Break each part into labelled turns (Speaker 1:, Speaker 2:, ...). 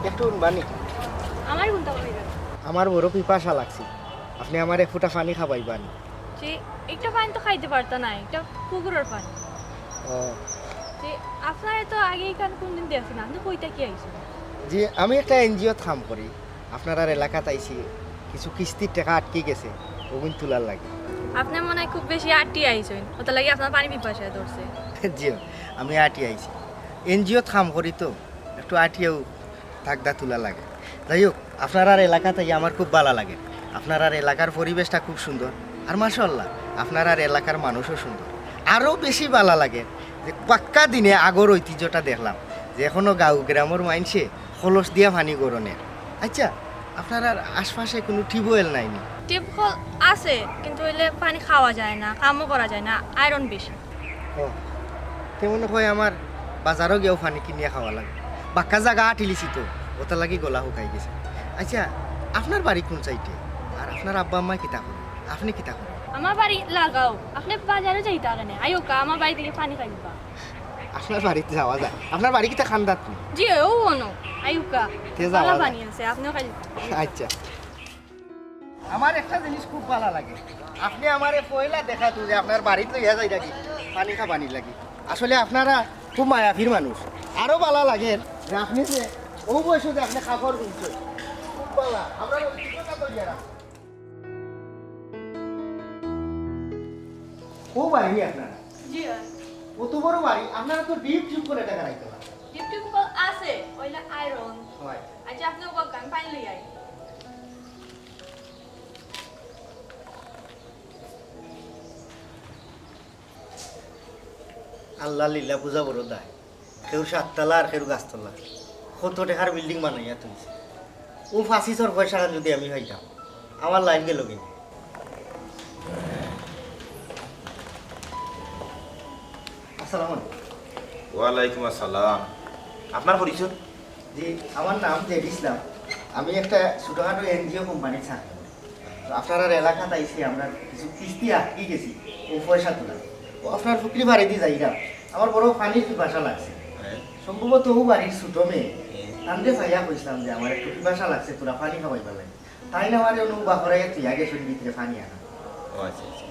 Speaker 1: একটু বানি
Speaker 2: আমার কোনটা কইরা
Speaker 1: আমার বড় পিপাসা লাগছে, আপনি আমার এক ফুটা পানি খাবাইবান।
Speaker 2: যে একটা পানি তো খাইতে পারতা না, এটা পুকুরের পানি।
Speaker 1: ও
Speaker 2: যে আপনারা তো আগে এখানে কোনদিন দেখছেন না, আপনি কইটা কি আইছেন?
Speaker 1: জি, আমি একটা এনজিও কাম করি, আপনার এলাকাত আইছি, কিছু কিস্তির টাকা আটকে গেছে, ওগুন তোলার লাগে।
Speaker 2: আপনি মনে হয় খুব বেশি আটটি আইছেন, ওটা লাগে আপনার পানি পিপাসায় ধরছে।
Speaker 1: জি, আমি আটি আইছি, এনজিও কাম করি তো একটু আটিয়েও থাকদা তোলা লাগে। যাই হোক, আপনার এলাকাতে আমার খুব ভালো লাগে, আপনার এলাকার পরিবেশটা খুব সুন্দর, আর মাশাআল্লাহ আপনার এলাকার মানুষও সুন্দর। আরও বেশি ভালো লাগে যে পাক্কা দিনে আগর ঐতিহ্যটা দেখলাম, যে এখনও গাঁও গ্রামের মাইনসে খলস দিয়া পানি গরনের। আচ্ছা, আপনার আশপাশে কোনো টিউবওয়েল নাইনি?
Speaker 2: টিউবওয়েল আছে, কিন্তু হইলে পানি খাওয়া যায় না, কামও করা যায় না, আয়রন বেশি।
Speaker 1: ও তেমন হয় আমার বাজারও গিয়েও পানি কিনিয়ে খাওয়া লাগে, বাক্কা জায়গা আটিলিছি তো ওটা লাগি গলা শুকাই গেছে। আচ্ছা, আপনার বাড়ি কোন সাইডে, আর আপনার আব্বা আম্মা কিতা করে, আপনি কিতা করেন?
Speaker 2: আমার বাড়ি লাগাও, আপনি বাজারে যাইতে আগে আইও কা আমার বাড়ি থেকে পানি খাইবা।
Speaker 1: আপনার বাড়িতে যাওয়া যায়? আপনার বাড়ি কিতা খান্দাত নি?
Speaker 2: জি ও ওনো আইও কা
Speaker 1: তে যাওয়া
Speaker 2: ভালো
Speaker 1: যায়।
Speaker 2: পানি আছে, আপনিও খাই।
Speaker 1: আচ্ছা, আমার একটা জিনিস খুব ভালো লাগে, আপনি আমারে পয়লা দেখাতো যে আপনার বাড়িতে লইয়া যাই নাকি পানি খাবানি লাগি। আসলে আপনারা খুব মায়াফির মানুষ, আরো ভালো লাগে যে আপনি যে ও বয়সে যে আপনি খাবার কিনছেন, খুব ভালো। আমরা ঐতিহ্যটা তো যারা ও বাড়ি আপনারা,
Speaker 2: জি
Speaker 1: কত বড় বাড়ি, আপনারা তো ডিপ টিউব করে টাকা রাখতে পারেন।
Speaker 2: টিউবওয়েল আছে, ওইলা আয়রন।
Speaker 1: হয়,
Speaker 2: আচ্ছা আপনি ওকে গান পানি লই আই।
Speaker 1: আল্লাহ লীলা পূজা বড় দায়, কেউ সাততলা আর কেউ গাছতলা, কত টাকার বিল্ডিং বানাইয়া তুলছে। ও ফাঁসিসর পয়সা যদি আমি হইতাম, আমার লাইন গেল কিনা। আসসালামু আলাইকুম।
Speaker 3: ওয়ালাইকুম আসসালাম। আপনার পরিচয়?
Speaker 1: জি, আমার নাম জেড ইসলাম, আমি একটা ছোটোখাটো এনজিও কোম্পানি চাকরি করি। তো আপনার এলাকাতে আইসি, আমরা কিছু কিস্তি আটকে গেছি, ও পয়সা তোলা। ও আপনার পুকুরি বাড়ি দিয়ে যাইলাম, আমার বড় পানির পিপাসা লাগছে, সম্ভবত ও বাড়ির ছোটো মেয়ে তান্ডে ভাইয়া কইছিলাম যে আমার একটু পিপাসা লাগছে, তোরা পানি খাওয়াই পেলাই, তাই না আমার অনু বাহরাইয়া তুই আগে শরীর ভিতরে পানি আনা।
Speaker 3: ও আচ্ছা আচ্ছা।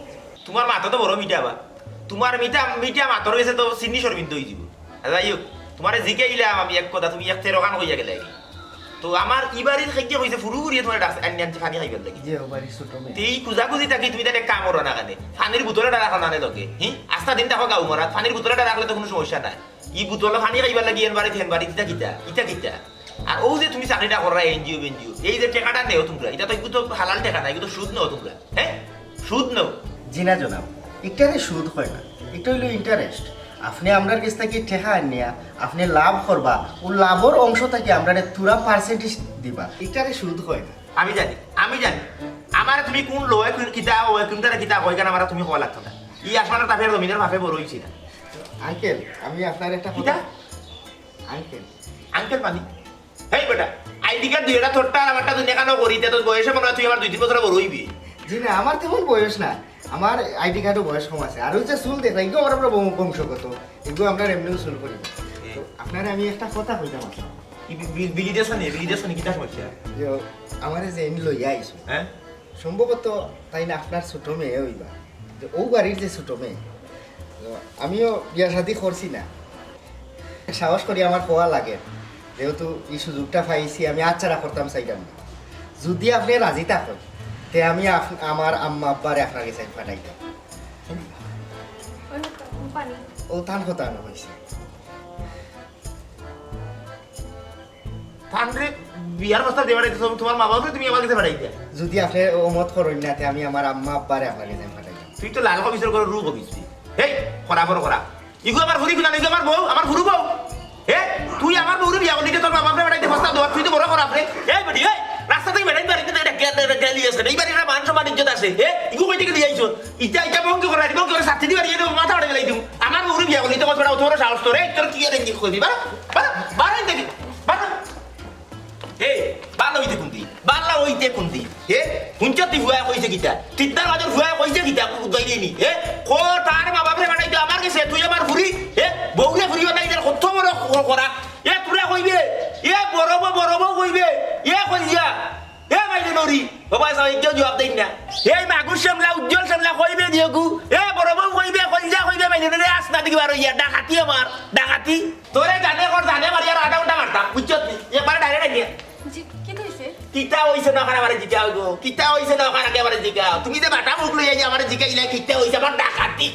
Speaker 3: তোমার মাথা তো বড় মিঠা বা, তোমার মিঠা মিঠা মাথর গেছে তো চিনি সরবিন্দ হয়ে যাব। যাই হোক, তোমার জিকে ইলাম আমি এক কথা, তুমি এক তেরো গান হইয়া গেলে। তো আমার ই বাড়ির খাইতে হয়েছে ফুরু ফুরিয়ে তোমার আনছি পানি খাইবার লাগে।
Speaker 1: যে ও বাড়ির ছোটো মেয়ে
Speaker 3: এই খুঁজাখুঁজি থাকি তুমি তাহলে কাম করো না কানে, পানির বোতলটা রাখো না লগে। আস্তা দিন দেখো গাও মরা, পানির বোতলটা রাখলে তো কোনো সমস্যা নাই। ই বোতলে পানি খাইবার লাগে এর বাড়ি ফেন বাড়ি ইটা কিতা ইটা কিতা। আর ও যে তুমি চাকরিটা করা এনজিও বেনজিও, এই যে টাকাটা নেও তোমরা, এটা তো এগুলো তো হালাল টাকা না, এগুলো তো সুদ নেও তোমরা। হ্যাঁ, সুদ নেও।
Speaker 1: জিনা জনাব, একটারে সুদ হয় না, এটা হইল ইন্টারেস্ট। আপনি আমরার কাছ থেকে ঠেকা আনিয়া আপনি লাভ করবা, ও লাভর অংশ থেকে আমরা তুরা পার্সেন্টেজ দিবা, এটারে সুদ হয় না।
Speaker 3: আমি জানি আমার তুমি কোন লয় কিতা ওই কোনটা কিতা হয় কেন আমার তুমি হওয়া লাগতো না। ই আসমানের তাপের জমিনের ভাবে বড় হইছি না
Speaker 1: আঙ্কেল আমি আপনার একটা
Speaker 3: কিটা?
Speaker 1: আঙ্কেল
Speaker 3: আঙ্কেল মানি হেই বেটা আইডি কার্ড দুইটা তোরটা আর আমারটা তুই নেকানো করিতে তোর বয়সে মনে হয় তুই আমার 2-3 বছর বড় হইবি
Speaker 1: জি না আমার তেমন বয়স না আমার আইডি কার্ডও বয়স কম আছে আর ওই যে চুল দেখলাম এগুলো আমরা বংশগত এগুলো আমরা এমনিও চুল করি না। তো আপনারা আমি একটা কথা কইতাম আসলে
Speaker 3: বিলিদেশন কিটা সমস্যা
Speaker 1: যে আমার যে এনে লইয়া আইছো
Speaker 3: হ্যাঁ
Speaker 1: সম্ভবত তাই না আপনার ছোট মেয়ে হইবা যে ও বাড়ির যে ছোট মেয়ে তো আমিও বিয়া শাদি করছি না সাহস করি আমার কোয়া লাগে যেহেতু এই সুযোগটা পাইছি আমি আচ্ছারা করতাম চাইতাম না যদি আপনি রাজি থাকেন তে আমি আমার আম্মা আব্বারে আপনার কাছে পাঠাইতাম
Speaker 2: পানি
Speaker 1: ও তান কথা হয়েছে
Speaker 3: তানরে বিয়ার প্রস্তাব দেবার তোমার মা বাবাকে তুমি আমার কাছে পাঠাই দিয়া
Speaker 1: যদি আপনি ওমত করেন না তে আমি আমার আম্মা আব্বারে আপনার কাছে পাঠাইতাম
Speaker 3: তুই তো লাল কবিসের করে রু কবিস হেই করা বড় করা ইগো আমার ভুরি খুনা ইগো আমার বউ আমার ভুরু বউ হে তুই আমার বউরে বিয়া করলি তোর বাবা বেড়াইতে প্রস্তাব দেওয়া তুই তো বড় করা আপনি এই বেটি এই রাস্তা থেকে বেড়াই বাড়িতে গেলি আছে এই বাড়ির মান সম্মান ইজ্জত আছে হে ইগো কই থেকে লিয়ে আইছো ইটা বঙ্গ করে দিব করে সাথে দিবা দিয়ে মাথা উড়ে গেলাই দিম আমার বউরে বিয়া করলি তো কত বড় তোর সাহস তোরে তোর কি এর কি কইবি বাড়াই দেখি বাড়া হে বালা হইতে কুন্তি হে হুঞ্চতি ভুয়া কইছে কিটা তিতার বাজার ভুয়া কইছে কিটা দইলি নি হে কো তার মা বাপরে বানাই তো আমার কাছে তুই আমার ফুরি হে বউলে ফুরি বানাই তার কত বড় করা এ তুরা কইবে এ বড় কইবে এ কইয়া এ মাইলে নরি বাবা সাই কেউ জবাব দেই না হে মাগুর সামলা উজ্জ্বল সামলা কইবে দিওগু এ বড় কইবে কইয়া কইবে মাইলে রে আসনা দিকে বারো ইয়া ডাকাতি আমার ডাকাতি তোরে জানে কর জানে মারিয়া আধা ঘন্টা মারতাম বুঝছত একবার ডাইরেক্ট আইয়া
Speaker 2: জি কি হইছে
Speaker 3: কিতা হইছে না আমারে জিগাও গো কিতা হইছে না আমারে জিগাও তুমি যে বাটা মুখ লইয়া যে আমারে জিগাইলা কিতা হইছে আমার ডাকাতি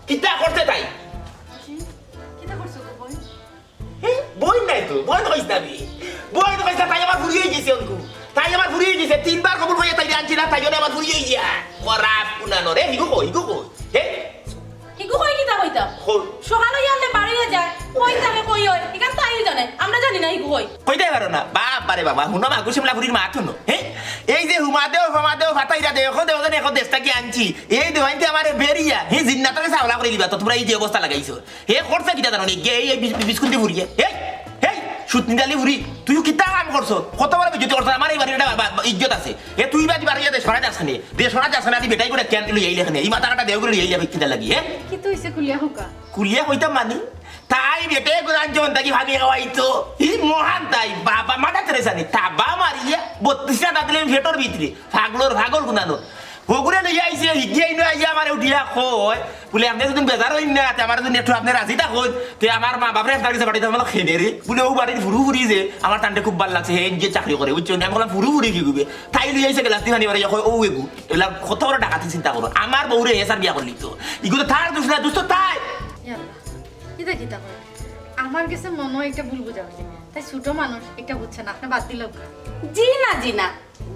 Speaker 3: কিতা করতে তাই
Speaker 2: কিটা করছো গো বই
Speaker 3: বই নাই তো বই হইছ না বই হইছে তাই আমার ফুরিয়ে গেছে অঙ্কু তাই আমার ফুরিয়ে গেছে তিনবার কবুল হইয়া তাই আনছি না তাই জন্য আমার ফুরিয়ে গিয়া খরাপ কুনানো রে হিগো কই হে
Speaker 2: হিগু কই কিটা কইতা
Speaker 3: কই
Speaker 2: সকালে ইয়ালে বাড়িয়ে যায় কই থাকে কই হয় এখান তাই জানে আমরা জানি না হিগু কই
Speaker 3: কইতে পারো না বাবারে বাবা হুনো মাগু শিমলা ফুরির মা থুনো হে এই যে হুমাদেও ফাতাইরা দেখো দেখো দেশটা কি আনছি এই দেওয়াইতে আমারে বেরিয়া হে জিন্নাতরে সাওলা করে দিবা তো তোমরা এই যে অবস্থা লাগাইছো হে করছে কিটা জানো নি এই বিস্কুট দিয়ে ফুরিয়ে হে সুতনি ডালি ফুরি তুই কিতা কাম করছো কত বড় বিজুতি করছ আমার এই বাড়িটা ইজ্জত আছে হে তুই বাদি বাড়িয়া দে সরা যাস দে সরা যাস না দি বেটাই করে ক্যান লই আইলে খানে এই মাথাটা দেও করে লই আইলে কিটা লাগি হে
Speaker 2: কি তো হইছে কুলিয়া হুকা
Speaker 3: কুলিয়া কইতা মানি তাই বেটে গুরান জন তাকি ভাবি খাওয়াইতো ই মহান তাই বাবা মাথা তেরেসানি তাবা মারিয়া 32টা দাঁতলে ভেটর ভিতরে ভাগল গুনানো হগুরে লই আইছে হিগিয়াই নই আইয়া আমারে উঠিয়া কই বলে আপনি যদি বেজার হইন না তে আমার যদি একটু আপনি রাজি থাকুন তে আমার মা বাপরে আপনার কাছে পাঠাইতে আমার খেনে রে বলে ও বাড়ির ফুরি যে আমার টানতে খুব ভালো লাগছে হে যে চাকরি করে বুঝছো আমি বললাম ফুরি কি করবে তাই লই আইছে গ্লাস দিবানি বাড়ি কই ও এগু এলা কত বড় ডাকাতি চিন্তা করো আমার বউরে এসার বিয়া করলি তো ইগুলো তার দোষ না দোষ তো তাই
Speaker 4: কিতা কিতা করে আমার কাছে মনে হয় একটা ভুল বুঝা হয়েছে তাই ছোট মানুষ একটা বুঝছে না আপনি বাদ দিল
Speaker 2: জি না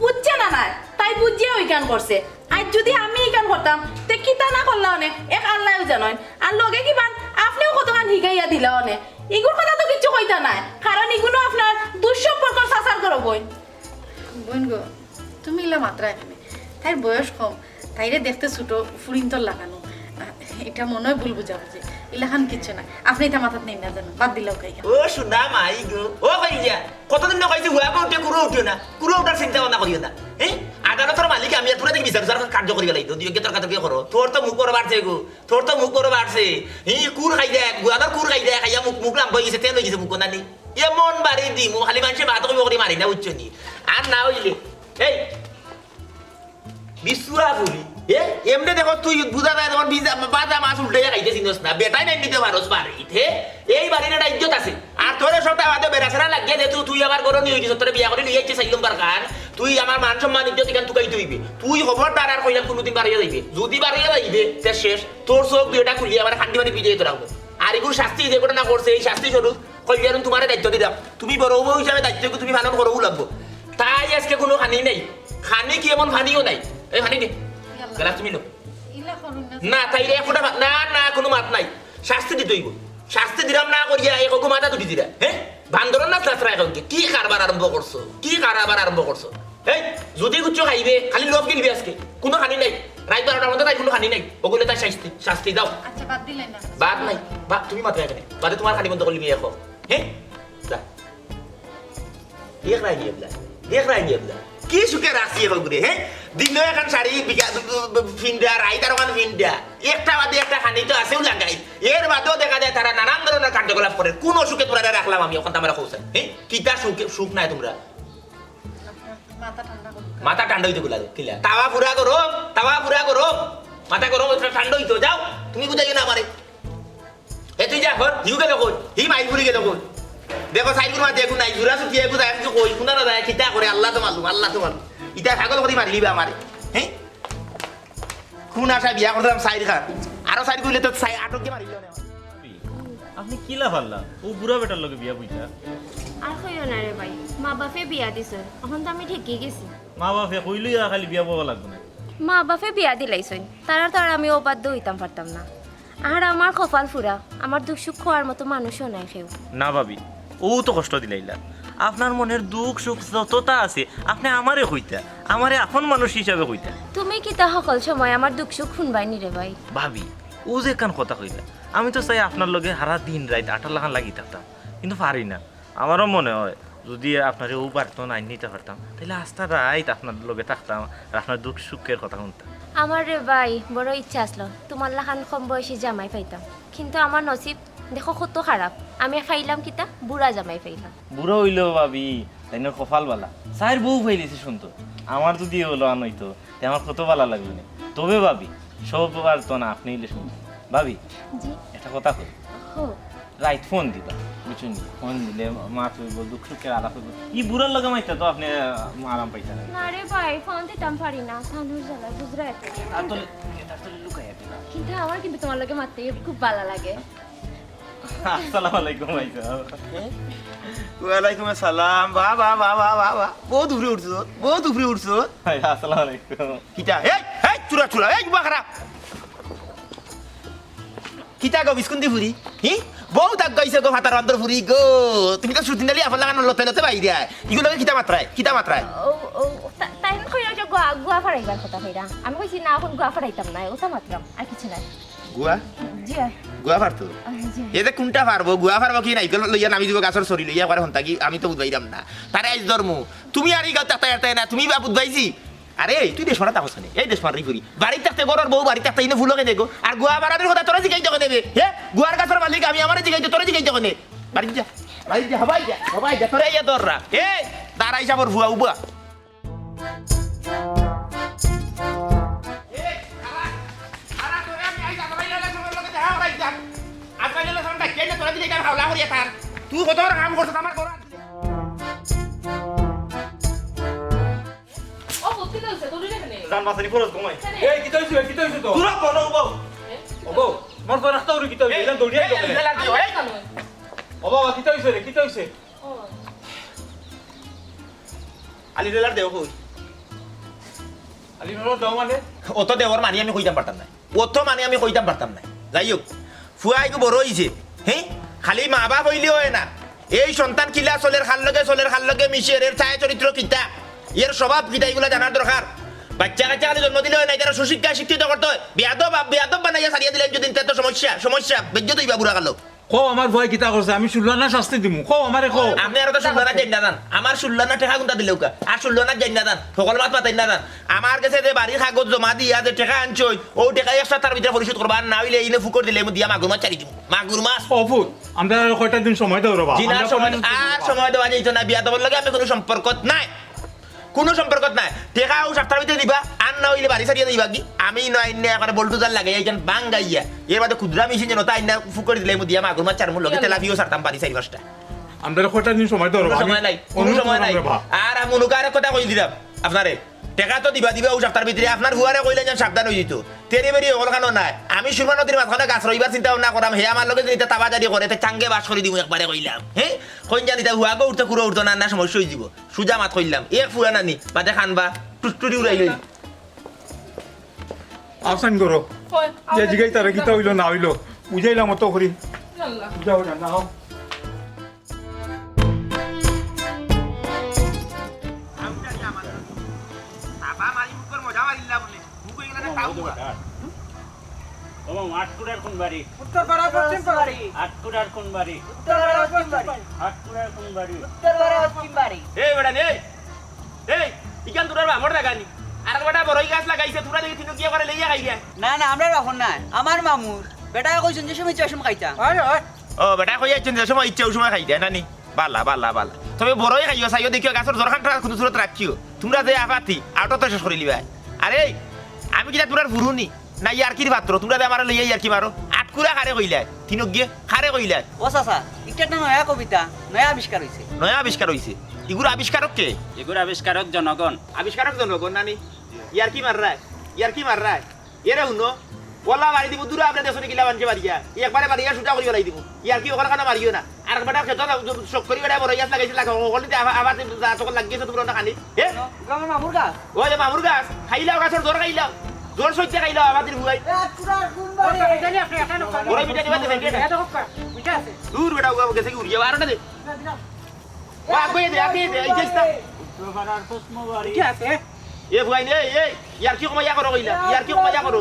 Speaker 2: বুঝছে না না তাই বুঝিয়ে ওই কান করছে আর যদি আমি এই কান করতাম তে কিতা না করলা অনেক এক আল্লাহও জানেন আর লগে কি বান আপনিও কতখান হিগাইয়া দিলা অনেক এগুলোর কথা তো কিছু কইতা নাই কারণ এগুলো আপনার দুঃসম্পর্ক সাসার করো বই
Speaker 4: বোন গো তুমি ইলা মাত্রায় নেবে তাই বয়স কম তাইরে দেখতে ছোট ফুরিন্তর লাগানো এটা মনে হয় ভুল বুঝা হয়েছে ইলাখান কিচ্ছু না আপনি এটা মাথাত নেই না জানো বাদ দিলেও খাই
Speaker 3: ও শুনা মাই গো ও কই যা কতদিন না কইছি হুয়া উঠে কুরো উঠিও না কুরো উঠার চিন্তা ভাবনা করিও না হ্যাঁ আদালতের মালিক আমি পুরো দেখি বিচার কার্য করি গেলাই তো দুই কে তর্কাতর্কি করো তোর তো মুখ করে বাড়ছে গো তোর তো মুখ করে বাড়ছে কুর খাই দেয় গুয়াদার কুর খাই দেয় খাইয়া মুখ লাম হয়ে গেছে তেল হয়ে গেছে মুখ নানি এমন বাড়ি দি মু খালি মানুষের ভাত করি মারি না উচ্চ নি আর না হইলে এই বিশুয়া বলি এমনি দেখো তুই বুঝা যায় তোমার বাজা মাছ উল্টে খাইতে চিনস না বেটাই নাই নিতে পারস বাড়িতে এই বাড়ির একটা ইজ্জত আছে আর তোর সবটা বাদে বেড়াছাড়া লাগিয়ে দে তুই আমার গরম নিয়ে গেছিস তোর বিয়া করে নিয়ে যাচ্ছে সাইলম কারণ তুই আমার মান সম্মান ইজ্জত এখান তুই তুইবে তুই খবরদার আর কইলাম কোনোদিন বাড়িয়ে যাইবে যদি বাড়িয়ে যাইবে সে শেষ তোর চোখ দুইটা খুলিয়ে আমার খান্তি বাড়ি বিজয়ী রাখবো আর এগুলো শাস্তি যে করে না করছে এই শাস্তি স্বরূপ কইলাম তোমার দায়িত্ব দিলাম তুমি বড় বউ হিসাবে দায়িত্ব তুমি পালন করবো লাগবো তাই আজকে কোনো খানি নেই খানি কি এমন খানিও নাই এই খানি নেই গেলাস তুমি লো
Speaker 4: ইলা করুন
Speaker 3: না তাই রে ফোটা না কোনো মাত নাই শাস্তি দিতে হইব শাস্তি দিলাম না করিয়া এই কগু মাথা দুটি দিরা হ্যাঁ বান্দর না চাচরা এখন কি কারবার আরম্ভ করছো এই যদি কিছু খাইবে খালি লোভ গিলবি আজকে কোনো খানি নাই রাত 12টার মধ্যে তাই কোনো খানি নাই ওগুলো তাই শাস্তি দাও
Speaker 4: আচ্ছা বাদ দিলেন না
Speaker 3: বাদ নাই বাদ তুমি মাত্র এখানে বাদে তোমার খানি বন্ধ করলি বিয়ে খো হ্যাঁ যা দেখ রাই নিয়ে কি সুখে রাখছি এখন ঘুরে হ্যাঁ দিন এখন শাড়ি ফিন্ডা রাইতার ওখানে ফিন্ডা একটা বাদে একটা খানি তো আছেও লাগাই এর বাদেও দেখা যায় তারা নানান ধরনের কার্যকলাপ করে কোন সুখে তোরা রাখলাম আমি ওখান আমার খোঁজ হ্যাঁ কিতা সুখ নাই তোমরা
Speaker 4: মাথা ঠান্ডা করুন
Speaker 3: মাথা ঠান্ডা হইতে বলা কিলা তাওয়া পুরা করো মাথা গরম ঠান্ডা হইতো যাও তুমি বুঝাই না আমারে এ তুই যা ঘর হিউ গেল কই হি মাইল পুরি গেল কই দেখো সাইডুর মা দেখো নাই জুরা সুখি একু যায় কিছু কই শুনা না যায় কিতা করে আল্লাহ তো মালুম ইটা ছাগল করে মারিলিবা আমারে হ্যাঁ কোন আশা বিয়া করতাম সাইড খান আরো সাইড কইলে তো সাই আটকে মারিল না
Speaker 5: আপনি কিলা পারলা ও বুড়া বেটার লগে বিয়া বুঝা
Speaker 6: আর কইও না রে ভাই মা বাপে বিয়া দিছে এখন তো আমি ঠিকই গেছি
Speaker 5: মা বাপে কইলই খালি বিয়া পাওয়া লাগবে না
Speaker 6: মা বাপে বিয়া দিলাইছই তারা আমি অবাধ্য হইতাম পারতাম না আর আমার কপাল ফুরা আমার দুঃখ সুখ খোয়ার মতো মানুষও নাই কেউ
Speaker 5: না ভাবি ও তো কষ্ট দিলাইলা আপনার মনের দুঃখ সুখ যতটা আছে আপনি আমারে কইতা আমারে আপন মানুষ হিসাবে কইতা
Speaker 6: তুমি কি তা সকল সময় আমার দুঃখ সুখ শুনবাই নি রে ভাই
Speaker 5: ভাবি ও যে কান কথা কইলা আমি তো চাই আপনার লগে সারা দিন রাত 8 লাখান লাগি থাকতাম কিন্তু পারি না আমারও মনে হয় যদি আপনার ও পারতো না নিতে পারতাম তাহলে আস্তা রাত আপনার লগে থাকতাম আর আপনার দুঃখ সুখের কথা শুনতাম
Speaker 6: আমার রে ভাই বড় ইচ্ছা আসলো তোমার লাখান কম বয়সী জামাই পাইতাম কিন্তু আমার নসিব দেখো কত খারাপ আমি খাইলাম কিতা বুড়া জামাই পাইলাম
Speaker 5: বুড়ো হইলেও ভাবি তাই না কপাল বালা চায়ের বউ ফাইলেছে শুনতো আমার যদি হলো আনইতো তে আমার কত ভালো লাগবে না তবে ভাবি সব পারতো না আপনি হইলে শুনুন ভাবি
Speaker 6: জি
Speaker 5: একটা কথা কই
Speaker 6: হো
Speaker 5: রাইট ফোন দিবা বুঝুন ফোন দিলে মা তুইব দুঃখ সুখের আলাপ হইব ই বুড়ার লগে মাইতা তো আপনি আরাম পাইতেন
Speaker 6: না রে ভাই ফোন দিতাম পারি না সানুর জ্বালা বুঝরা
Speaker 5: আর তো লুকাই দিবা
Speaker 6: কিন্তু আমার কিন্তু তোমার লগে মারতে খুব ভালো লাগে
Speaker 5: আসসালামু আলাইকুম ভাইয়া
Speaker 3: ওয়ালাইকুম আসসালাম বহুত উপরে উঠছো
Speaker 5: আসসালামু আলাইকুম
Speaker 3: কিতা এই চুরা এই বাখরা কিতা গো বিস্কুন্দি ফুরি হি বহুত আগ গাইছে গো ভাতার অন্তর ফুরি গো তুমি তো শুটিং দালি আফলা গান লতে বাইরে ইগুলো কিতা মাত্রায়
Speaker 6: ও তাই কইরা যে গুয়া ফারাইবার কথা কইরা আমি কইছি না এখন গুয়া ফারাইতাম না ওটা মাত্রাম আর কিছু নাই
Speaker 3: গুয়া
Speaker 6: জি
Speaker 3: গুয়া পারতো
Speaker 6: জি
Speaker 3: এতে কোনটা পারবো গুয়া পারবো কি নাই লইয়া নামি দিব গাছর সরি লইয়া করে হন্তা কি আমি তো বুঝবাইরাম না তারে আজ ধর্ম তুমি আর এই গাছ তাই না তুমি বা বুঝবাইছি আরে তুই দেশ মারা তাহস এই দেশ মারি করি বাড়িতে থাকতে গরর বউ বাড়িতে থাকতে ইনে ফুলকে দেখো আর গুয়া বাড়াদের কথা তোরা জিগাই যখন নেবে হ্যাঁ গুয়ার গাছের মালিক আমি আমার জিগাই তোরা জিগাই যখন নে বাড়িতে যা হবাই যা তোরা ইয়া তোররা এই দাঁড়াই যাবর ভুয়া উবা তুই কত কাম করছ আমার ঘর
Speaker 2: ও বুদ্ধি দলছে তুই এখানে
Speaker 5: জান বাসানি ফরজ কমাই
Speaker 7: এই কি তৈছো তো
Speaker 5: পুরো কোন বউ
Speaker 7: ওগো মোর তো রাস্তা উড়ি কি তৈছো এলা দৌড়িয়া গেলে ও বাবা কি তৈছো রে কি তৈছে
Speaker 3: আলি রেলার দেও কই
Speaker 7: আলি নর দাও মানে
Speaker 3: অত দেওয়ার মানি আমি কইতাম পারতাম না অত মানি আমি কইতাম পারতাম না যাই হোক ফুয়াইগু বড় হইছে হ্যাঁ খালি মা বাপ হইলে হয় না এই সন্তান কিলা চলের খাল লগে মিশিয়ে এর ছায়া চরিত্র কিতা এর স্বভাব কিতা এগুলো জানার দরকার বাচ্চা কাচ্চা খালি জন্ম দিলে হয় না তারা সুশিক্ষা শিক্ষিত করতে হয় বেয়াদব বানাইয়া সারিয়া দিলেন যদি তো সমস্যা বেজ্য তুই বাবুরা গেল
Speaker 7: কো আমার ভয় কিতা করছে আমি শুনলাম না শাস্তি দিমু কো আমারে কো
Speaker 3: আপনি আর তো শুনলানা জানি না আমার শুনলানা টেকা গুন্তা দিলেও কা আর শুনলানা জানি না সকল মাত পাতাই না আমার কাছে যে বাড়ির কাগজ জমা দিয়া যে টেকা আনছই ও টেকা একটা তার ভিতরে পরিশোধ করবা না হইলে ইনে ফুকর দিলে দিয়া মাগুর মাছ চারি দিব মাগুর মাছ
Speaker 7: অফুত আমরা কয়টা দিন সময় দাও রবা
Speaker 3: জিনার সময় দেওয়া যাইতো না বিয়া দেওয়ার লগে আমি কোনো সম্পর্ক নাই টেকা ও সপ্তাহের ভিতরে দিবা আর না হইলে বাড়ি সারিয়ে দিবা কি আমি নয় একবার বল্টুজার লাগে এইখান বাঙ্গাইয়া এর বাদে ক্ষুদ্রা মিশিন যেন তাই না ফুকর দিলে দিয়া মাগুর মাছ চার মূল লগে তেলাপিও সারতাম পারি 4-5টা
Speaker 7: আমরা কয়টা দিন সময় দাও রবা
Speaker 3: কোনো সময় নাই আর আমি মনুকার কথা কই দিলাম আপনারে টেকা তো দিবা ও সপ্তাহের ভিতরে আপনার হুয়ারে কইলে যেন সাবধান হয়ে যেত তেরে বেরি ওখানো নাই আমি সুরমা নদীর মাঝখানে গাছ রইবার চিন্তা ভাবনা করাম হে আমার লগে যদি তাবাজারি করে চাঙ্গে বাস করে দিব একবারে কইলাম হ্যাঁ কইন জানি তা হুয়াগো উঠতে কুড়ো উঠতো না সমস্যা হয়ে যাব সুজা মাত কইলাম এক ফুয়া নানি বাদে খানবা টুটুরি উড়াই লই
Speaker 7: আসান করো যে জিগাই তারা কিতা হইলো না হইলো বুঝাইলাম মতো করি
Speaker 2: আল্লাহ
Speaker 7: যাও না নাও
Speaker 3: মজা মারিলা বলে
Speaker 8: ওমা আটকুড়ার কোন বাড়ি
Speaker 9: উত্তরপাড়া পশ্চিম পাড়ি
Speaker 8: আটকুড়ার কোন বাড়ি
Speaker 9: উত্তরপাড়া পশ্চিম পাড়ি
Speaker 8: আটকুড়ার কোন বাড়ি
Speaker 9: উত্তরপাড়া পশ্চিম পাড়ি
Speaker 3: এই বেটা নে এই ইকান তোরা আমার লাগানি আর বেটা বড়ই গাছ লাগাইছে তোরা দেখি তিনও কি করে লইয়া খাইয়া
Speaker 9: না না আমরা রাখুন না আমার মামুর বেটা কইছেন যে সময় চাষম খাইতা
Speaker 3: ও বেটা কই আইছেন যে সময় ইচ্ছা ওই সময় খাই দেয় নানি বালা বালা বালা তবে বড়ই খাইও চাইও দেখিও গাছের জরখানটা খুব দূরত রাখিও তোমরা যে আপাতি আউট তো শেষ করে লিবা আরে আমি কিনা তোরার ফুরুনি না ইয়ার কি পাত্র তোমরা যে আমার লইয়া ইয়ার কি মারো আটকুরা খারে কইলা তিনক গিয়ে খারে কইলা
Speaker 9: ও চাচা এটা একটা নয়া কবিতা নয়া আবিষ্কার হইছে
Speaker 3: নয়া আবিষ্কার হইছে এগুলো আবিষ্কারক কে
Speaker 8: এগুর আবিষ্কারক জনগণ
Speaker 3: আবিষ্কারক জনগণ নানি ইয়ার কি মার রায় ইয়ার কি মার রায় এরে হুনো ওলা মারি দিব দূরে আপনি দেশনে গিলা বানকে মারিয়া একবারে মারিয়া সুটা করি লাই দিব ইয়ার কি ওখানে কানা মারিও না আর বেটা খেতো শক করি বেটা বড় ইয়াস লাগাইছে লাগা ওখানে আবার চকল লাগিয়েছে তোমরা না খানি এ
Speaker 9: আমার মামুর গাছ
Speaker 3: ওই যে মামুর গাছ খাইলাও গাছের জোর খাইলাও জোর সইতে খাইলাও আমাদের ভুয়াই ওরা মিটা দিবা দেবেন কেটা দূর বেটা ওগা গেছে কি উড়িয়া আর না দে ও আগে দে এই চেষ্টা
Speaker 8: উত্তরপাড়ার পশ্চিম বাড়ি
Speaker 3: এ ভুয়াই নে এই ইয়ার কি কমাইয়া করো কইলা ইয়ার কি কমাইয়া করো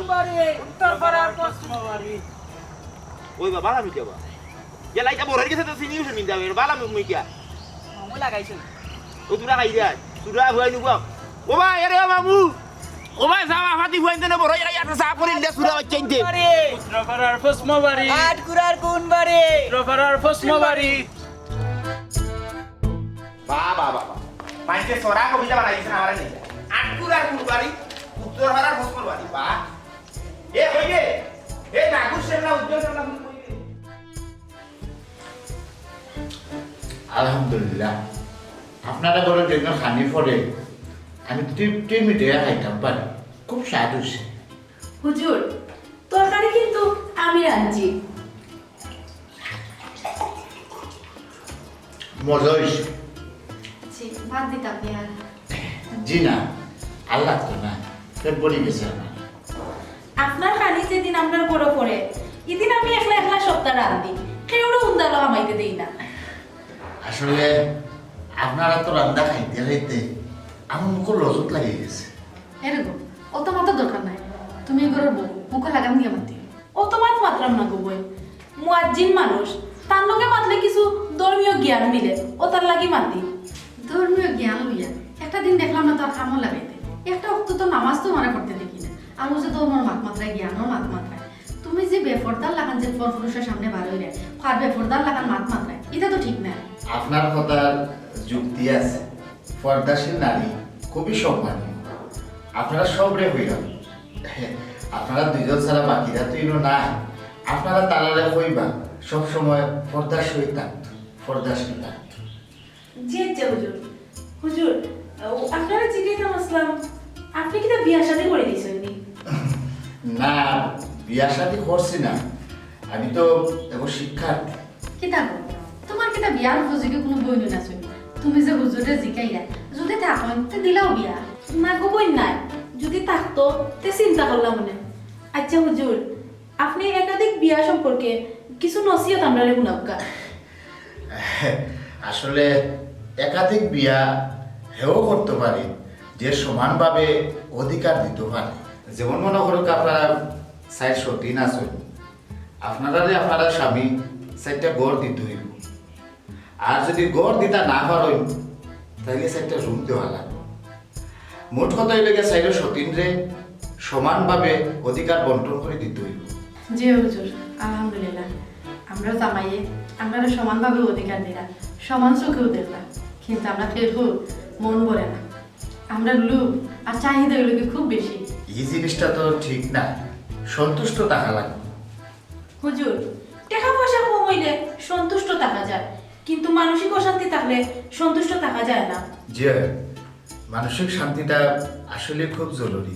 Speaker 9: উত্তরপাড়ার
Speaker 8: পশ্চিম বাড়ি
Speaker 3: ওই বাবা আমি কেবা ইয়া লাইটা বড় হয়ে গেছে তো সিনিউ শুনি যাবে বালা মুই কিয়া
Speaker 9: মামু লাগাইছে
Speaker 3: ও তুরা খাই দিয়া তুরা ভুয়াই নিব ও ভাই আরে মামু ও ভাই সাবা ফাতি ভুয়াই দেন বড় ইয়া একটা সাপ করে দিলে সুরা বাচ্চাইতে
Speaker 8: উত্তরপাড়ার পশ্চিম বাড়ি
Speaker 9: আটকুরার কোন বাড়ি
Speaker 8: উত্তরপাড়ার পশ্চিম বাড়ি
Speaker 3: বাবা বাবা মাইকে সরা কবিতা বানাইছেন আমারে নেই আটকুরার কুরবানি উত্তর হারার ফসল বাড়ি বা এ হইবে এ নাগুর সেনা উজ্জ্বল সেনা কইবে
Speaker 10: আলহামদুলিল্লাহ আপনারা বড় জন্য খানি পরে আমি তৃপ্তি মিটিয়ে খাইতাম পারি খুব স্বাদ হয়েছে
Speaker 2: হুজুর তরকারি কিন্তু আমি রাঁধছি
Speaker 10: মজা হয়েছে
Speaker 4: জি বাদ দিতাম আর
Speaker 10: জি না আর লাগতো না পেট বলি গেছে আমার
Speaker 2: আপনার খানি যেদিন আপনার বড় পড়ে এদিন আমি একলা একলা সপ্তাহ রাঁধি কেউরও উন্দালো আমাইতে দেই না
Speaker 10: আসলে আপনারা তো রান্না খাইতে খাইতে আমার মুখে লজত লাগিয়ে গেছে
Speaker 4: এরকম অত মাথা দরকার নাই তুমি এগুলোর বউ মুখে লাগাম দিয়ে মাতি
Speaker 2: ও তো মাত্রাম না গো বই মুয়াজ্জিন মানুষ তার লগে মাতলে কিছু ধর্মীয় জ্ঞান মিলে ও তার লাগি মাতি
Speaker 4: ধর্মীয় জ্ঞান লইয়া একটা দিন দেখলাম না তার খামও লাগাইতে একটা অক্ত তো নামাজ তো মারা করতে দেখি না আর ও যে ধর্মর মাত্রায় জ্ঞানর মাত্রায় তুমি যে বেফরদার লাগান যে পর পুরুষের সামনে বার হইলে আর বেফরদার লাগান মাত্রায় এটা তো ঠিক না
Speaker 10: আপনার কথার যুক্তি আছে পর্দাশীল নারী খুবই সম্মানীয় আপনারা সবরে হইলাম আপনারা দুজন ছাড়া বাকিরা তো ইনো না আপনারা তারারে হইবা সবসময় পর্দার সহিত থাকত পর্দাশীল থাকত
Speaker 2: জি আচ্ছা হুজুর হুজুর আপনারা জিজ্ঞাসা আসলাম আপনি কি তা বিয়া শাদী করে দিয়েছেন নি
Speaker 10: না বিয়া শাদী করছি না আমি তো এখন শিক্ষার্থী
Speaker 4: কিতা গো তোমার কিতা বিয়ার উপযোগী কোনো বই না শুনি তুমি যে হুজুরে জিকাইলা যদি থাকন তে দিলাও বিয়া
Speaker 2: না গো বই নাই যদি থাকতো তে চিন্তা করলাম মনে আচ্ছা হুজুর আপনি একাধিক বিয়া সম্পর্কে কিছু নসিহত আমরা শুনাবকা
Speaker 10: আসলে একাধিক বিয়া হেও করতে পারে যে সমানভাবে অধিকার দিতে পারে যেমন মনে করুক আপনারা সাইড সতীন আছেন আপনারা স্বামী সাইডটা গড় দিতে হইব আর যদি গড় দিতা না পারেন তাহলে সাইডটা রুম দেওয়া লাগবে মোট কথা হইলে সাইডের সতীনরে সমানভাবে অধিকার বন্টন করে দিতে হইব
Speaker 4: জি হুজুর আলহামদুলিল্লাহ আমরা জামাইয়ে আমরা সমানভাবে অধিকার দিলাম সমান চোখেও দেখলাম কিন্তু আমরা কেউ মন বলে না আমরা লোক আর চাহিদা এগুলোকে খুব বেশি
Speaker 10: এই জিনিসটা তো ঠিক না সন্তুষ্ট থাকা লাগবে
Speaker 2: হুজুর টাকা পয়সা কম হইলে সন্তুষ্ট থাকা যায় কিন্তু মানসিক অশান্তি থাকলে সন্তুষ্ট থাকা যায় না
Speaker 10: যে মানসিক শান্তিটা আসলে খুব জরুরি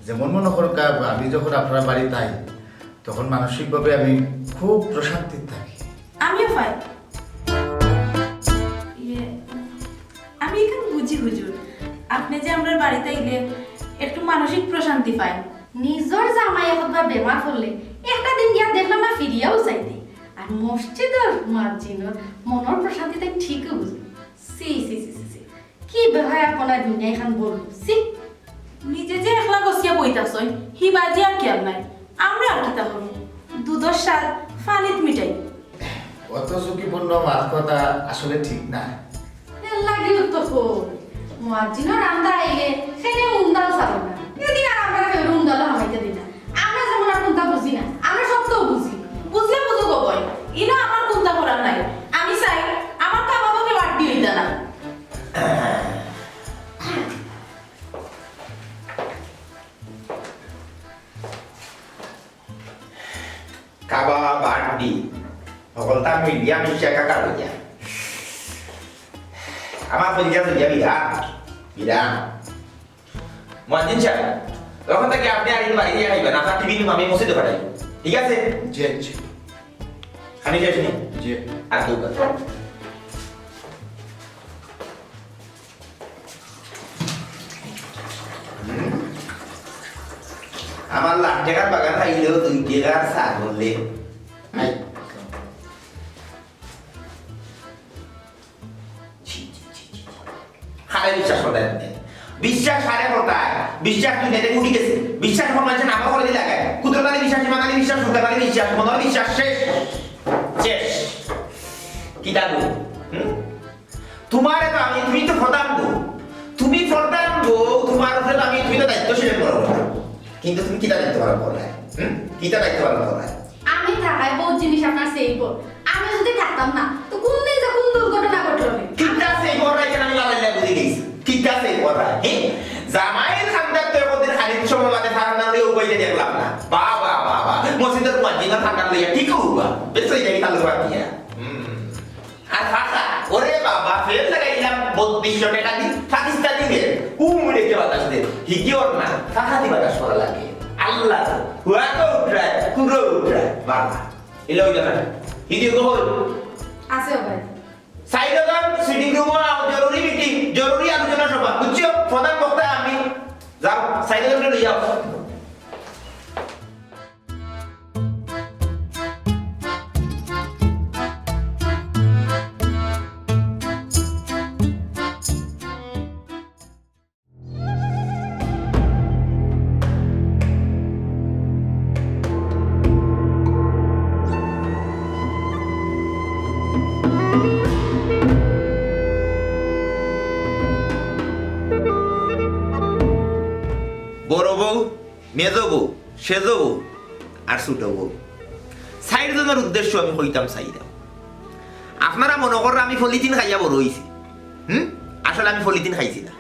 Speaker 10: যেমন মনে করুন আমি যখন আপনার বাড়ি তাই তখন মানসিকভাবে আমি খুব প্রশান্তির থাকি
Speaker 2: আমিও পাই আমি এখন বুঝি হুজুর আপনি যে আমরা বাড়িতে এলে একটু মানসিক প্রশান্তি পাই
Speaker 4: নিজর জামাই একবার বেমার করলে একটা দিন গিয়া দেখলাম না ফিরিয়াও চাইতে আর মসজিদের মুয়াজ্জিনের মনের প্রশান্তি তাই ঠিকই বুঝি সি সি সি সি কি বেহায়া কোনা দুনিয়া এখন বলবো সি
Speaker 2: নিজে যে একলা বসিয়া বই কইতাছই হি বাজি আর খেয়াল নাই আমরা আর কিতা করব দুধের স্বাদ পানিত মিটাই
Speaker 10: অত ঝুঁকিপূর্ণ মাত কথা আসলে ঠিক না।
Speaker 4: লাগিও তো মুয়াজ্জিনের রান্দা আইলে সেনে উন্দাল চালো না এদিন আর আমরা কেউ উন্দাল হামাইতে দিই না আমরা যেমন আর কোনটা বুঝি না আমরা সব তো বুঝি
Speaker 2: বুঝলে বুঝো গো বই ইনো আমার কোনটা করার নাই আমি চাই আমার কাবাবকে বাদ দিয়ে দিতা না
Speaker 3: কাবা বাড়ি সকলটা মিডিয়া মিশে একাকার হয়ে যায় আমার পঞ্চায়েত হয়ে যায় বিরাম মহাজিন সাহেব তখন থেকে আপনি আর বাড়ি দিয়ে খাইবেন আপনার টিভি আমি মসজিদে পাঠাই ঠিক আছে
Speaker 10: জি জি
Speaker 3: খানি শেষ নি
Speaker 10: জি।
Speaker 3: আর কেউ কথা আমার লাখ টাকার বাগান খাইলেও 2 টাকার সার বললে
Speaker 10: আই
Speaker 3: হারে বিশ্বাস করে বিশ্বাস হারে হতায় বিশ্বাস তুই নেটে উঠে গেছে বিশ্বাস কোন মানুষের নামও করে দিলে আগে কুদরতালি বিশ্বাস ইমানালি বিশ্বাস সুলতানালি বিশ্বাস মনোর বিশ্বাস শেষ শেষ কি দাদু তোমার তো আমি তুমি তো প্রধান গো তুমি প্রধান গো তোমার উপরে তো আমি তুমি তো দায়িত্বশীল করো কিন্তু তুমি কিটা দায়িত্ব পালন করো কিটা দায়িত্ব পালন করো
Speaker 4: আমি থাকায় বহুত জিনিস আপনার সেইব আমি যদি থাকতাম না তো কোন দিন যে কোন দুর্ঘটনা ঘটলো
Speaker 3: কিটা সেই বড় এখানে আমি লালাইলা বুঝে গেছি কিটা সেই বড় জামাইয়ের খান্দার তো ওদের খালিদ সময় বাদে ফারানা লই উপাইতে দেখলাম না বাবা বাবা মসজিদের মুয়াজ্জিনের ফারানা লইয়া ঠিক হউবা বেশ হই যাই তালু বাকিয়া আর ফাঁকা ওরে বাবা ফের লাগাইলাম 3200 টাকা দি পাকিস্তানি রে উমড়ে কে বাতাস দে হিগিওর না ফাঁকা দি বাতাস করা লাগে আল্লাহ হুয়া তো উঠরায় কুরো উঠরায় বাবা এলো ইলা হিগিও কো হল
Speaker 4: আছে ভাই
Speaker 3: সাইডাদান সিটিং রুম জরুরি মিটিং জরুরি আলোচনা সভা বুঝছো প্রধান বক্তা আমি যাও সাইডাদান লই যাও বড় বউ মেজ বউ সেজ বউ আর ছোট বউ সাইড জনের উদ্দেশ্য আমি কইতাম চাইলাম আপনারা মনে করেন আমি পলিথিন খাইয়া বড় হইছি আসলে আমি পলিথিন খাইছি না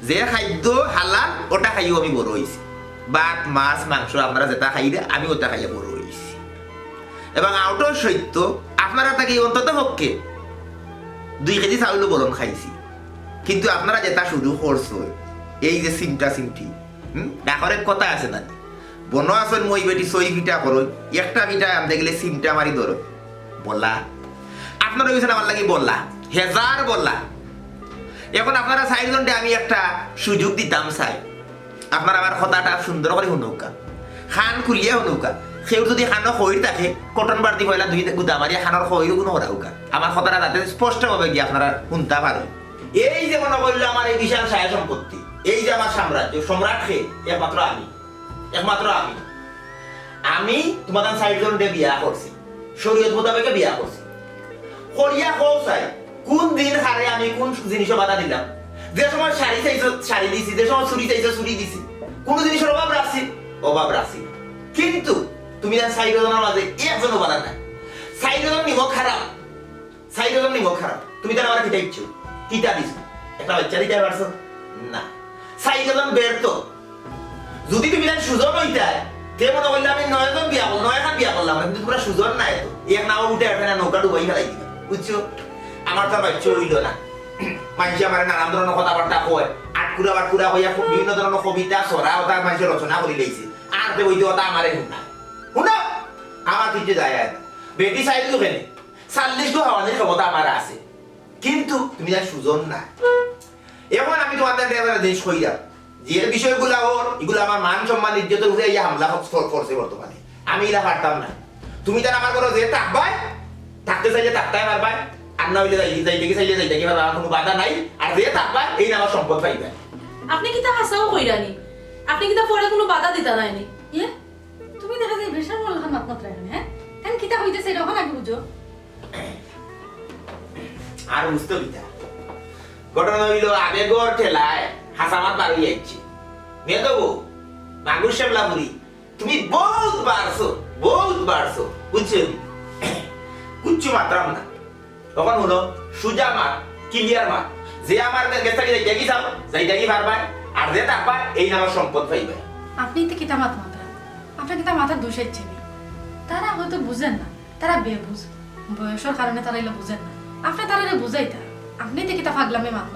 Speaker 3: যে খাদ্য হালাল ওটা খাইও আমি বড় হইছি ভাত মাছ মাংস আপনারা যেটা খাই দে আমি ওটা খাইয়া বড় হইছি এবং আউটর সত্য আপনারা তাকে অন্তত পক্ষে 2 কেজি চাউল বরং খাইছি কিন্তু আপনারা যেটা শুরু করছো এই যে সিমটা সিমটি ডাকরের কথা আছে না বনো আসন মই বেটি 6 পিঠা করো একটা পিঠা আনতে গেলে সিমটা মারি ধরো বললা আপনারা কইছেন আমার লাগি বললা হেজার বললা এখন আপনারা সাইজনটা আমি একটা সুযোগ দিতাম চাই আপনারা আমার কথাটা সুন্দর করে শুনৌকা খান খুলিয়া শুনৌকা সেও যদি খানো খৈর থাকে কটন বাড়তি পয়লা 2 গুদা মারিয়া খানোর খৈরও কোনো হরাউকা আমার কথাটা যাতে স্পষ্টভাবে গিয়ে আপনারা শুনতে পারেন এই যে মনে করলো আমার এই বিশাল সায়া সম্পত্তি এই যে আমার সাম্রাজ্য সম্রাট খে একমাত্র আমি আমি তোমাদের সাইডজন দিয়ে বিয়া করছি শরীয়ত মোতাবেকে বিয়া করছি করিয়া কৌসাই কোন দিন হারে আমি কোন জিনিস বাধা দিলাম যে সময় শাড়ি চাইছো শাড়ি দিছি যে সময় ছুরি চাইছো ছুরি দিছি কোন জিনিসের অভাব রাখছি কিন্তু তুমি আর সাইডজনের মাঝে একজনও বাধা নাই সাইডজন নিমক খারাপ তুমি তার আমার কিতা ইচ্ছো কিতা দিছো একটা বাচ্চা দিতে পারছো না সাইকেলন ব্যর্থ যদি তুমি জান সুজন হইতায় তে মনে করলে আমি 9 জন বিয়া করলাম 9 খান বিয়া করলাম কিন্তু তোমরা সুজন নাই তো এক নাও উঠে আসবে না নৌকা ডুবাই ফেলাই দিবে বুঝছো আমার তো বাচ্চা হইল না মানুষ আমার নানান ধরনের কথাবার্তা কয় আটকুরা হইয়া বিভিন্ন ধরনের কবিতা ছড়া ওটা মানুষ রচনা করে লেগেছে আর তে ওই কথা আমারে শুনা আমার কিছু যায় বেটি চাইলো কেন 40 গো হাওয়ানের ক্ষমতা আমার আছে কিন্তু তুমি জান সুজন না এখন আমি তোমাদের একটা জিনিস কইলাম যে বিষয়গুলো এগুলো আমার মান সম্মান ইজ্জতের উপরে এই হামলা করছে বর্তমানে আমি এলা পারতাম না তুমি তার আমার ঘরে যে থাকবাই থাকতে চাইলে থাকতেই পারবাই আর না হইলে যাইতে চাইলে পারবা কোনো বাধা নাই আর যে থাকবাই এই আমার সম্পদ পাইবে
Speaker 2: আপনি কি তা হাসাও কইরানি আপনি কিন্তু পরে কোনো বাধা দিতে নাইনি
Speaker 4: ইয়ে তুমি দেখা যায় বেশার বল লাখান মাত্রা এখানে হ্যাঁ কেন কিতা হইতেছে এটা আগে বুঝো
Speaker 3: আর বুঝতে কিতা ঘটনা হইল আবেগর ঠেলায় হাসামাত বার হয়ে যাচ্ছে মেয়ে দেবো মাগুর শ্যামলাপুরি তুমি বহুত বাড়ছো বুঝছো কুচ্ছু মাত্রাম না তখন হলো সুজা মাঠ ক্লিয়ার মাঠ যে আমার গেছাকে যাই যাও যাই পারবাই আর যে থাকবাই এই আমার সম্পদ পাইবে
Speaker 4: আপনি তো কিতা মাথা আপনার কিতা মাথা দোষের নি তারা হয়তো বুঝেন না তারা বেবুঝ বয়সের কারণে তারা এগুলো বুঝেন না আপনি তারা বুঝাইতা আপনি তো কিতা ফাগলামে মাত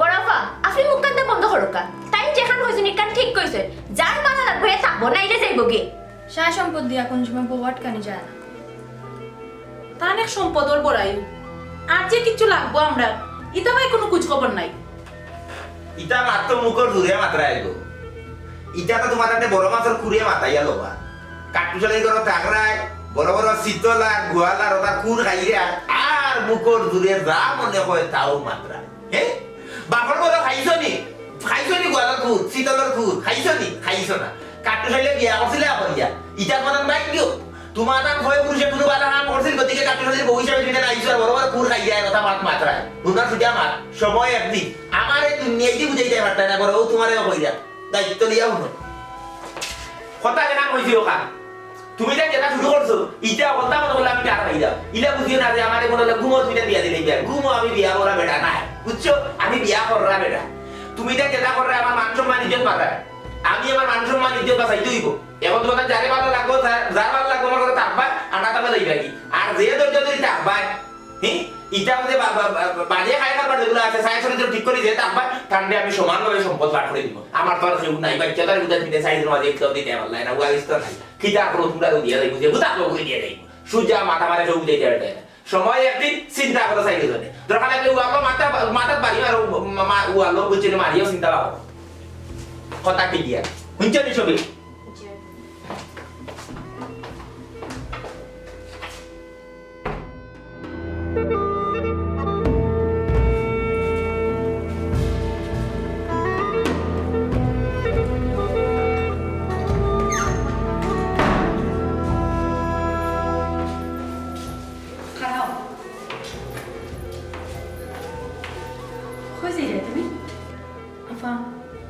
Speaker 6: বড়াফা আপনি মুখ কান্দা বন্ধ করোকা টাইম যেখান হয়েছে নিকান ঠিক কইছে যার মাথা লাগবে থাকবো না এটা যাইব গে
Speaker 11: সারা সম্পদ দিয়া কোন সময় বউয়াট কানে যায় না
Speaker 2: তার অনেক সম্পদর বড়াই আর যে কিছু লাগবো আমরা ইতা ভাই কোনো কুছ খবর নাই
Speaker 3: ইটা মাত্র মুখর দূরে মাত্রা আইগো ইটা তো তোমার একটা বড় মাছের কুড়িয়ে মাথাইয়া লোবা কাটুশালি করো তাকরায় বড় বড় শীতলা গোয়ালার ওটা কুর খাইয়া আর মুখর দূরে যা মনে হয় তাও মাত্রা হ্যাঁ বাপর বড় খাইছো নি গোয়ালার কুর শীতলার কুর খাইছো না কাটুশালি বিয়া করছিলে আপনিয়া ইটা মানে বাইক দিও তোমার না ভয় পুরুষে কোনো বাধা না করছিল গতিকে কাটুশালির বউ হিসাবে তুমি আইছো আর বড় বড় কুর খাইয়া কথা মাত্রায় উনার সুজা মাত সময় একদিন আমার এই দুনিয়াইতে বুঝাইতে পারতা না বড় তোমারে কইরা দায়িত্ব লিয়া হলো কথা কেনা কইছি ওখান তুমি যেটা শুরু করছো ইটা কথা মতো বলে আমি টাকা পাই দাও ইলা বুঝিও না যে আমার কোনো ঘুমো তুমি বিয়া দিলে বিয়া ঘুমো আমি বিয়া করা বেটা না বুঝছো আমি বিয়া করা বেটা তুমি যেটা করলে আমার মান সম্মান ইজ্জত পাঠায় আমি আমার মান সম্মান ইজ্জত বাঁচাইতে হইব এখন তোমার যারে ভালো লাগবো যার ভালো লাগবো আমার কথা থাকবা আনা টাকা যাইবা কি আর যে ধৈর্য যদি থাকবা হ্যাঁ ইটা যে বাজে খাই খাবার যেগুলো আছে সাইন্স ঠিক করে যে থাকবা কারণে আমি সমানভাবে সম্পদ পাঠ করে দিব আমার তো আর কেউ নাই বাচ্চা তার বুঝা দিতে সাইজের মাঝে একটু দিতে আমার না উয়া ইস্তা নাই খিদা করো তোমরা দিয়ে দেই বুঝে বুঝা করে দিয়ে দেই সুজা মাথা মারে সব দিয়ে দেয় সময় একদিন চিন্তা করো সাইকেল ধরে দরকার লাগলে উয়া মাথা বাড়ি আর উয়া লোক বুঝে মারিও চিন্তা করো কথা কি দিয়া শুনছো নি সবই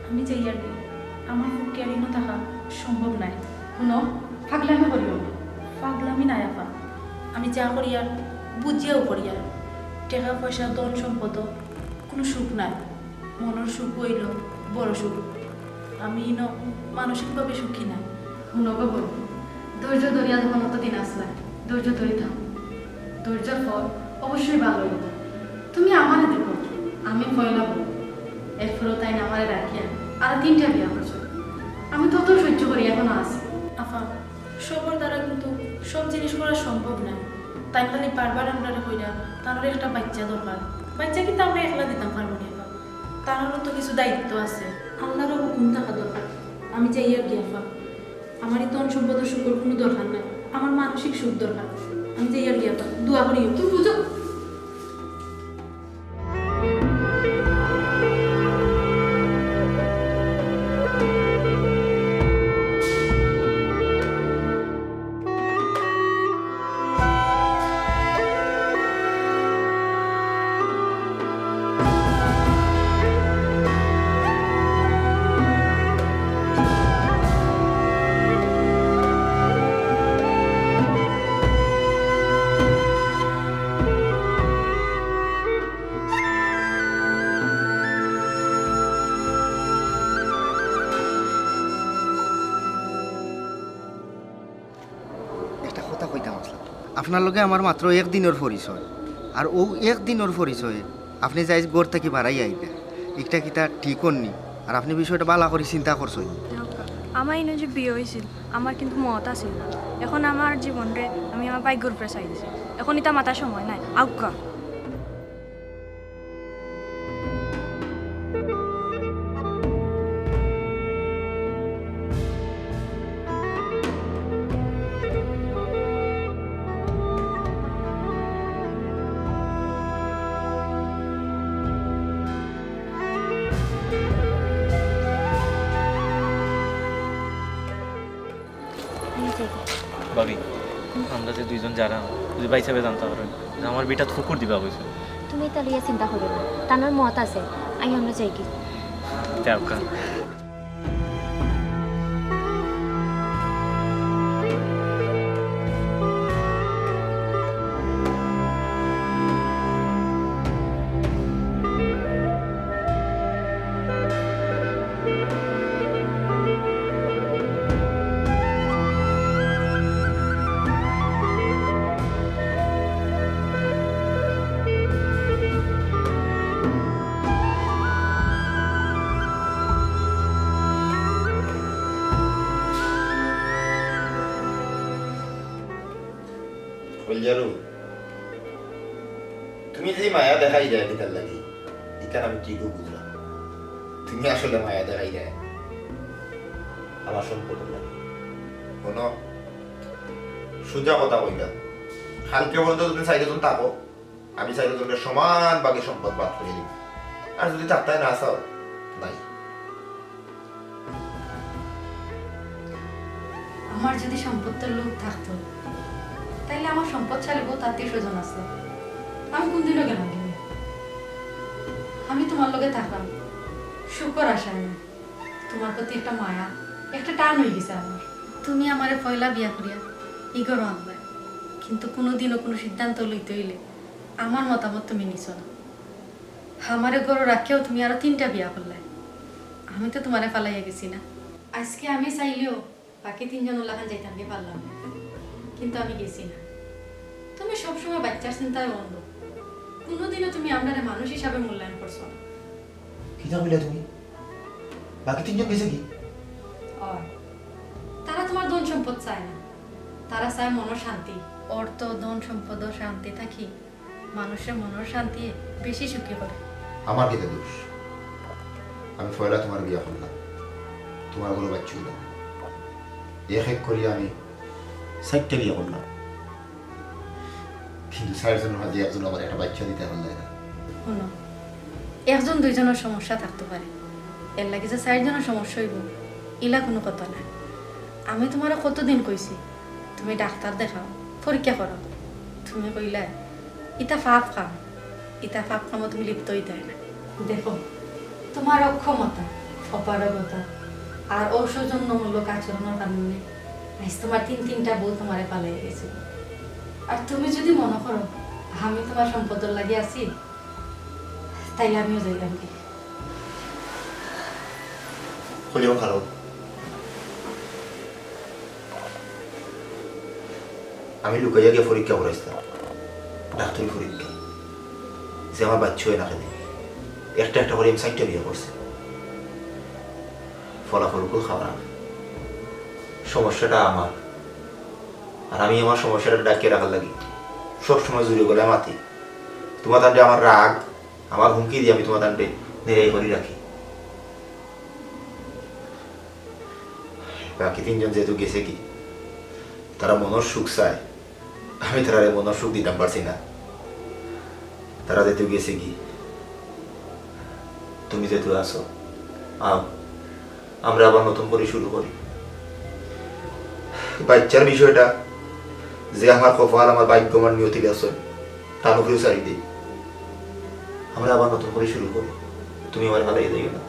Speaker 4: আমি যাই আর আমার পক্ষে আর ইনো থাকা সম্ভব নাই শুনো ফাগলামি করিও ফাগলামি নাই আপা আমি যা করি আর বুঝিয়াও করি আর টাকা পয়সা ধন সম্পদ কোনো সুখ নাই মনের সুখ হইল বড় সুখ আমি ইনো মানসিকভাবে সুখী না শুনবো বল ধৈর্য ধরিয়া যখন অতদিন আসলে ধৈর্য ধরে থাক ধৈর্যের ফল অবশ্যই ভালো হইব তুমি আমার দেখো আমি পয়লাবো এরপরও তাই না আমারে রাখিয়া আর 3টা বিয়া করছো আমি তত সহ্য করি এখন আছি আফা সবার দ্বারা কিন্তু সব জিনিস করা সম্ভব না তাই খালি বারবার আমরা কইরা তার একটা বাচ্চা দরকার বাচ্চা কিন্তু আমরা একলা দিতাম পারবো না তারও তো কিছু দায়িত্ব আছে আল্লাহরও হুকুম থাকা দরকার আমি চাই আর কি আফা আমার এই ধন সম্পদ সুখের কোনো দরকার নাই আমার মানসিক সুখ দরকার আমি চাই আর কি আফা দোয়া করিও তুমি বুঝো
Speaker 1: আপনার লগে আমার মাত্র একদিনের পরিচয় আর ও একদিনের পরিচয়ে আপনি যাই গোর থেকে বাড়াই আইবেন একটা কিতা ঠিক হননি আর আপনি বিষয়টা ভালো করে চিন্তা করছেন
Speaker 11: আমার ইনো যে বিয়ে হয়েছিল আমার কিন্তু মত আছিল না এখন আমার জীবনরে আমি আমার ভাগ্যর উপরে চাই দিছি এখন এটা মাতার সময় নাই আউকা
Speaker 6: থেকে
Speaker 5: ভাবি আমরা যে দুইজন যারা যদি ভাই সাহেব জানতে পারেন যে আমার বেটা ফুকুর দিবা হয়েছে
Speaker 6: তুমি এটা লিয়ে চিন্তা করো না তানোর মত আছে আই আমরা যাই কি
Speaker 5: দেবকা
Speaker 3: বলজারু তুমি যে মায়া দেখাই যায় এটার লাগি এটা আমি ঠিকও বুঝলাম তুমি আসলে মায়া দেখাই যায় আমার সম্পদ লাগে কোনো সোজা কথা কইলাম হালকে বলতে তুমি চাইলে থাকো আমি চাইলে তোমাকে সমান ভাগে সম্পদ বাদ করে দিব আর যদি থাকতাই না আসাও নাই
Speaker 4: আমার যদি সম্পত্তির লোক থাকতো তাইলে আমার সম্পদশালী বহুত আত্মীয় স্বজন আছে আমি কোনদিনও গেলাম কিনে আমি তোমার লগে থাকলাম শুকর আশায় না তোমার প্রতি একটা মায়া একটা টান হয়ে গেছে আমার তুমি আমারে পয়লা বিয়া করিয়া ইগর আনবে কিন্তু কোনোদিনও কোনো সিদ্ধান্ত লইতে হইলে আমার মতামত তুমি নিছ না আমারে গরু রাখিয়াও তুমি আরো 3টা বিয়া করলে আমি তো তোমারে ফালাইয়া গেছি না আজকে আমি চাইলেও বাকি 3জন ওলাখান যাইতাম গিয়ে পারলাম না কিন্তু আমি গেছি না তুমি সবসময় বাচ্চার চিন্তায় অন্ধ কোনোদিনও তুমি আপনারে মানুষ হিসাবে মূল্যায়ন করছো না
Speaker 3: কি বললে তুমি বাকি তিনজন গেছে কি
Speaker 4: আর তারা তোমার ধন সম্পদ চায় না তারা চায় মনের শান্তি অর্থ ধন সম্পদ ও শান্তি থাকি মানুষের মনের শান্তি বেশি সুখী করে
Speaker 3: আমার কি দোষ আমি পয়লা তোমার বিয়া করলাম তোমার কোনো বাচ্চা হইল এক করি আমি 4টা বিয়া করলাম কিন্তু 4জনের মাঝে একজন আমার একটা বাচ্চা দিতে পারলে না
Speaker 4: শোনো 1জন 2জনের সমস্যা থাকতে পারে এর লাগে যে 4জনের সমস্যা হইব ইলা কোনো কথা না আমি তোমার কতদিন কইছি তুমি ডাক্তার দেখাও পরীক্ষা করো তুমি কইলা ইটা পাপ কাম তুমি লিপ্ত হইতে হয় না দেখো তোমার অক্ষমতা অপারগতা আর অসৌজন্যমূলক আচরণের কারণে আজ তোমার 3টা বউ তোমারে পালাই গেছে আর তুমি যদি মনে করো আমি তোমার সম্পদের লাগে আছি তাইলে আমিও যাইলাম কি
Speaker 3: হলেও খারাপ আমি লুকাইয়া গিয়ে পরীক্ষা করাইছিলাম ডাক্তারি পরীক্ষা যে আমার বাচ্চা হয় না খেলে একটা করে আমি 4টা বিয়ে করছে ফলাফল খুব খারাপ সমস্যাটা আমার আর আমি আমার সমস্যাটা ডাকিয়ে রাখার লাগি সবসময় জুড়ে গেলে মাতি তোমার তান্ডে আমার রাগ আমার হুমকি দিয়ে আমি তোমার তান্ডে নিরাই করে রাখি বাকি 3জন যেহেতু গেছে কি তারা মনের সুখ চায় আমি তারা মনের সুখ দিতাম পারছি না তারা যেহেতু গেছে কি তুমি যেহেতু আসো আমরা আবার নতুন করে শুরু করি বাচ্চার বিষয়টা যে আমার কপাল আমার ভাগ্য আমার নিয়তি গেছে তার উপরেও চাই দিই আমরা আবার নতুন করে শুরু করি তুমি আমার ভালাই দিও না